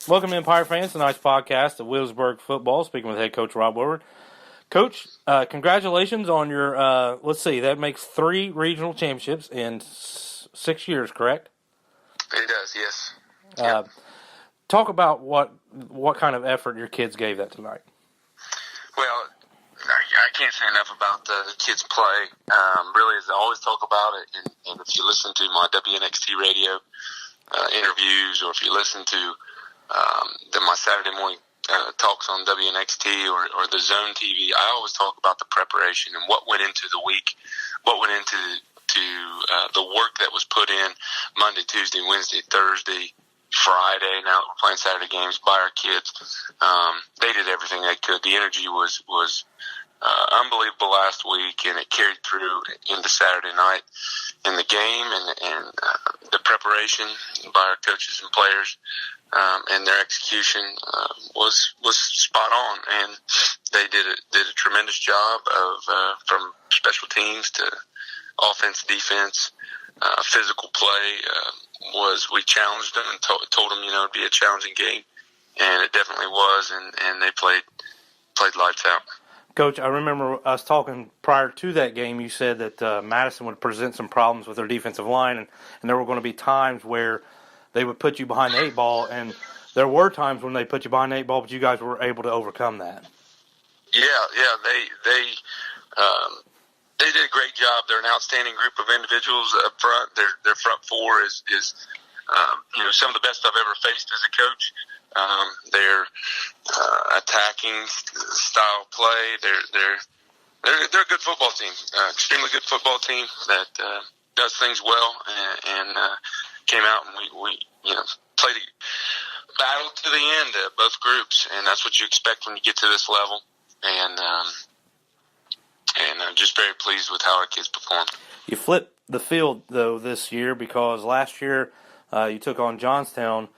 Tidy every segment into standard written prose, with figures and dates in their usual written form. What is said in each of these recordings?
Welcome, Empire fans, to tonight's podcast of Williamsburg football. Speaking with head coach Rob Woodward. Coach, congratulations on your, that makes 3 regional championships in 6 years, correct? It does, yes. Talk about what kind of effort your kids gave that tonight. Well, I can't say enough about the kids' play. Really, as I always talk about it, and if you listen to my WNXT radio interviews, or if you listen to my Saturday morning talks on WNXT or the Zone TV, I always talk about the preparation and what went into the week, what went into the work that was put in Monday, Tuesday, Wednesday, Thursday, Friday. Now that we're playing Saturday games by our kids, they did everything they could. The energy was unbelievable last week, and it carried through into Saturday night in the game, and the preparation by our coaches and players, and their execution was spot on, and they did a tremendous job of from special teams to offense, defense, physical play. We challenged them and told them it'd be a challenging game, and it definitely was, and they played lights out. Coach, I remember us talking prior to that game. You said that Madison would present some problems with their defensive line, and there were going to be times where they would put you behind the 8 ball, and there were times when they put you behind the 8 ball, but you guys were able to overcome that. Yeah, they did a great job. They're an outstanding group of individuals up front. Their front four is some of the best I've ever faced as a coach. Their attacking style play. They're a good football team. Extremely good football team that does things well, and came out and we played a battle to the end, both groups, and that's what you expect when you get to this level. And I'm just very pleased with how our kids performed. You flipped the field though this year, because last year you took on Johnstown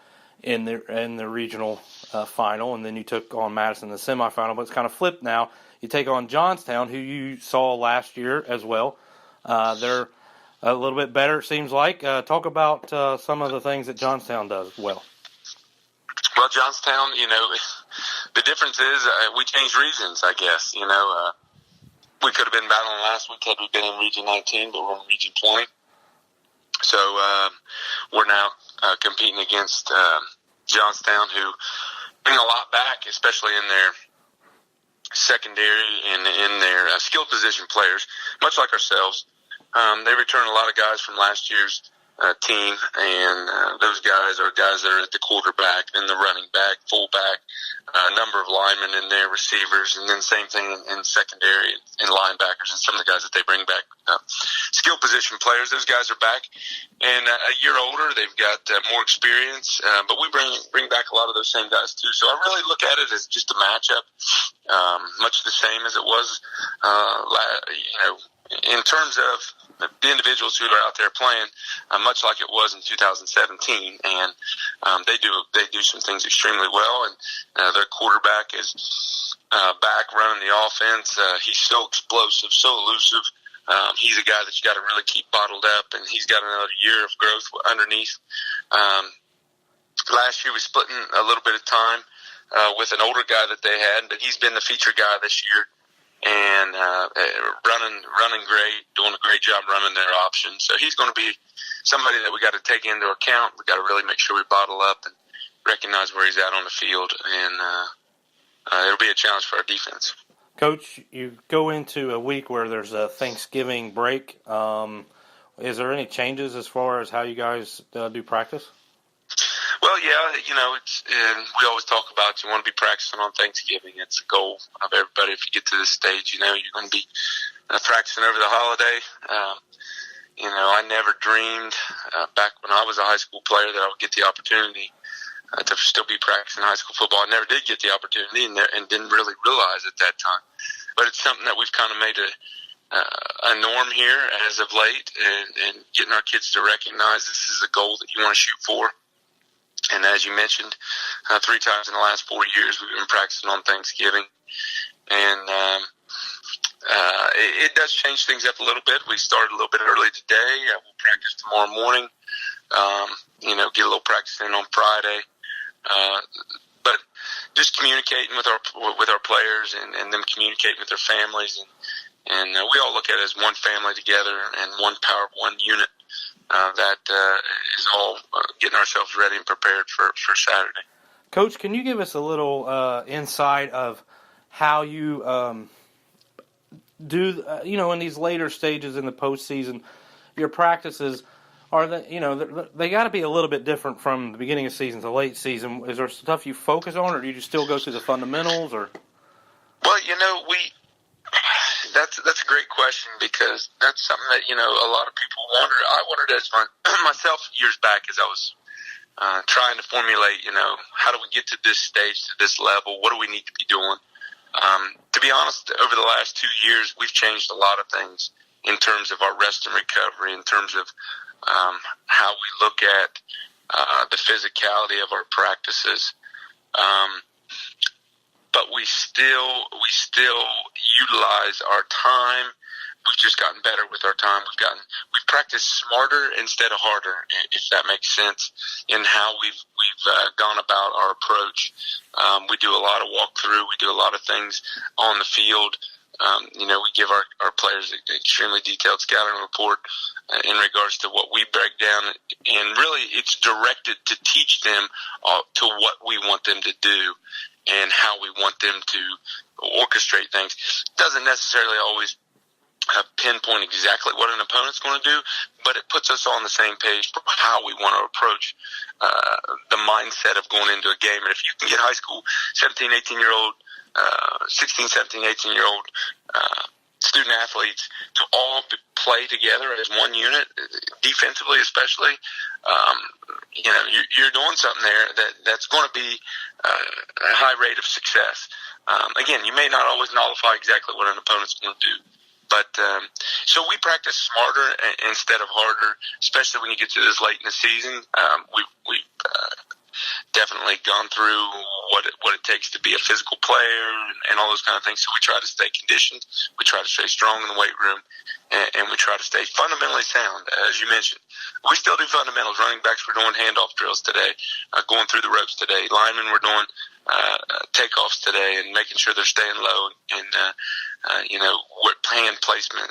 in the regional final, and then you took on Madison in the semifinal. But it's kind of flipped now. You take on Johnstown, who you saw last year as well. They're a little bit better, it seems like. Talk about some of the things that Johnstown does well. Well, Johnstown, the difference is we changed regions, I guess. We could have been battling last week had we been in Region 19, but we're in Region 20. So we're now competing against Johnstown, who bring a lot back, especially in their secondary and in their skill position players, much like ourselves. They return a lot of guys from last year's team, and those guys are guys that are at the quarterback, then the running back, fullback, a number of linemen in there, receivers, and then same thing in secondary and linebackers, and some of the guys that they bring back, skill position players. Those guys are back, and a year older. They've got more experience, but we bring back a lot of those same guys too. So I really look at it as just a matchup, much the same as it was, in terms of the individuals who are out there playing, much like it was in 2017, and they do some things extremely well. And their quarterback is back running the offense. He's so explosive, so elusive. He's a guy that you got to really keep bottled up, and he's got another year of growth underneath. Last year we split a little bit of time with an older guy that they had, but he's been the feature guy this year. And running great, doing a great job running their options. So he's going to be somebody that we got to take into account. We got to really make sure we bottle up and recognize where he's at on the field, and it'll be a challenge for our defense. Coach, you go into a week where there's a Thanksgiving break. Is there any changes as far as how you guys do practice? Well, yeah, we always talk about you want to be practicing on Thanksgiving. It's a goal of everybody. If you get to this stage, you're going to be practicing over the holiday. I never dreamed back when I was a high school player that I would get the opportunity to still be practicing high school football. I never did get the opportunity and didn't really realize at that time. But it's something that we've kind of made a norm here as of late, and getting our kids to recognize this is a goal that you want to shoot for. And as you mentioned, 3 times in the last 4 years, we've been practicing on Thanksgiving. And it does change things up a little bit. We started a little bit early today. We'll practice tomorrow morning. Get a little practice in on Friday. But just communicating with our players and them communicating with their families, and we all look at it as one family together and one power, one unit that is all getting ourselves ready and prepared for Saturday. Coach, can you give us a little insight of how you do, in these later stages in the postseason, your practices? Are they got to be a little bit different from the beginning of season to late season? Is there stuff you focus on, or do you just still go through the fundamentals? Or well, that's a great question, because that's something that a lot of people wonder. I wondered as myself years back as I was trying to formulate, how do we get to this stage, to this level? What do we need to be doing? To be honest, over the last 2 years, we've changed a lot of things in terms of our rest and recovery, in terms of how we look at the physicality of our practices. But we still utilize our time. We've just gotten better with our time. We've practiced smarter instead of harder, if that makes sense, in how we've gone about our approach. We do a lot of walkthrough. We do a lot of things on the field. We give our players an extremely detailed scouting report in regards to what we break down, and really it's directed to teach them to what we want them to do and how we want them to orchestrate things. It doesn't necessarily always pinpoint exactly what an opponent's going to do, but it puts us all on the same page for how we want to approach the mindset of going into a game. And if you can get high school 17, 18-year-old 16, 17, 18-year-old student athletes to all play together as one unit, defensively especially, you're doing something there that's going to be a high rate of success. Again, you may not always nullify exactly what an opponent's going to do, but so we practice smarter instead of harder, especially when you get to this late in the season. We've definitely gone through what it takes to be a physical player and all those kind of things. So we try to stay conditioned. We try to stay strong in the weight room, and we try to stay fundamentally sound, as you mentioned. We still do fundamentals. Running backs, we're doing handoff drills today, going through the ropes today. Linemen, we're doing takeoffs today and making sure they're staying low, and we're hand placement,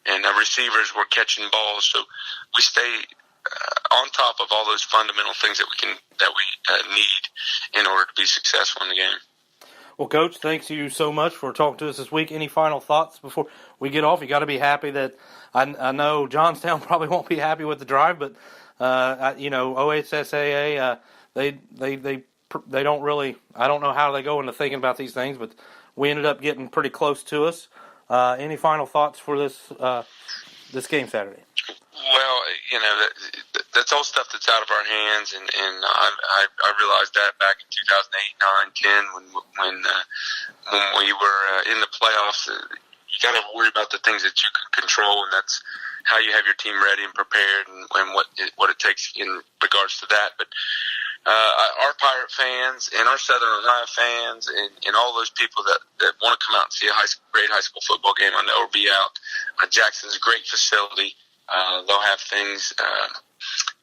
and receivers, we're catching balls. So we stay on top of all those fundamental things that we need in order to be successful in the game. Well, Coach, thanks you so much for talking to us this week. Any final thoughts before we get off? You got to be happy that I know Johnstown probably won't be happy with the drive, but OHSAA they don't really. I don't know how they go into thinking about these things, but we ended up getting pretty close to us. Any final thoughts for this game Saturday? Well, that's all stuff that's out of our hands, and I realized that back in 2008, 9, 10, when we were in the playoffs. You got to worry about the things that you can control, and that's how you have your team ready and prepared, and what it takes in regards to that. But our Pirate fans and our Southern Ohio fans and all those people that want to come out and see a great high school football game, I know will be out. Jackson's a great facility. They'll have things,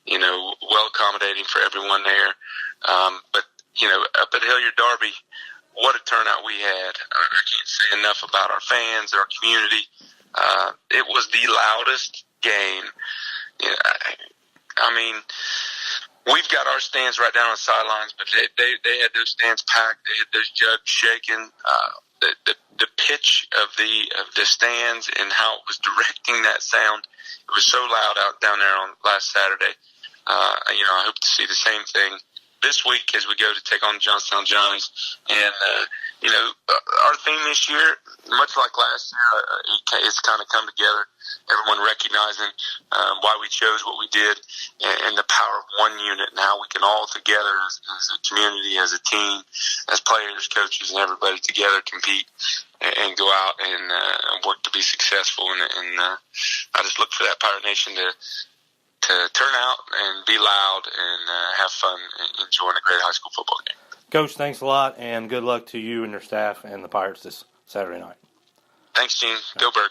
well accommodating for everyone there. But up at Hilliard Derby, what a turnout we had. I can't say enough about our fans, our community. It was the loudest game. We've got our stands right down on the sidelines, but they had those stands packed. They had those jugs shaking. The pitch of the stands and how it was directing that sound, it was so loud out down there on last Saturday. I hope to see the same thing this week as we go to take on Johnstown Johnnies. And our theme this year, much like last year, it's kind of come together. Everyone recognizing why we chose what we did, and the power of one unit, and how we can all together as a community, as a team, as players, coaches, and everybody together compete and go out and work to be successful. And I just look for that Pirate Nation to turn out and be loud and have fun enjoying a great high school football game. Coach, thanks a lot, and good luck to you and your staff and the Pirates this Saturday night. Thanks, Gene. Go Bird.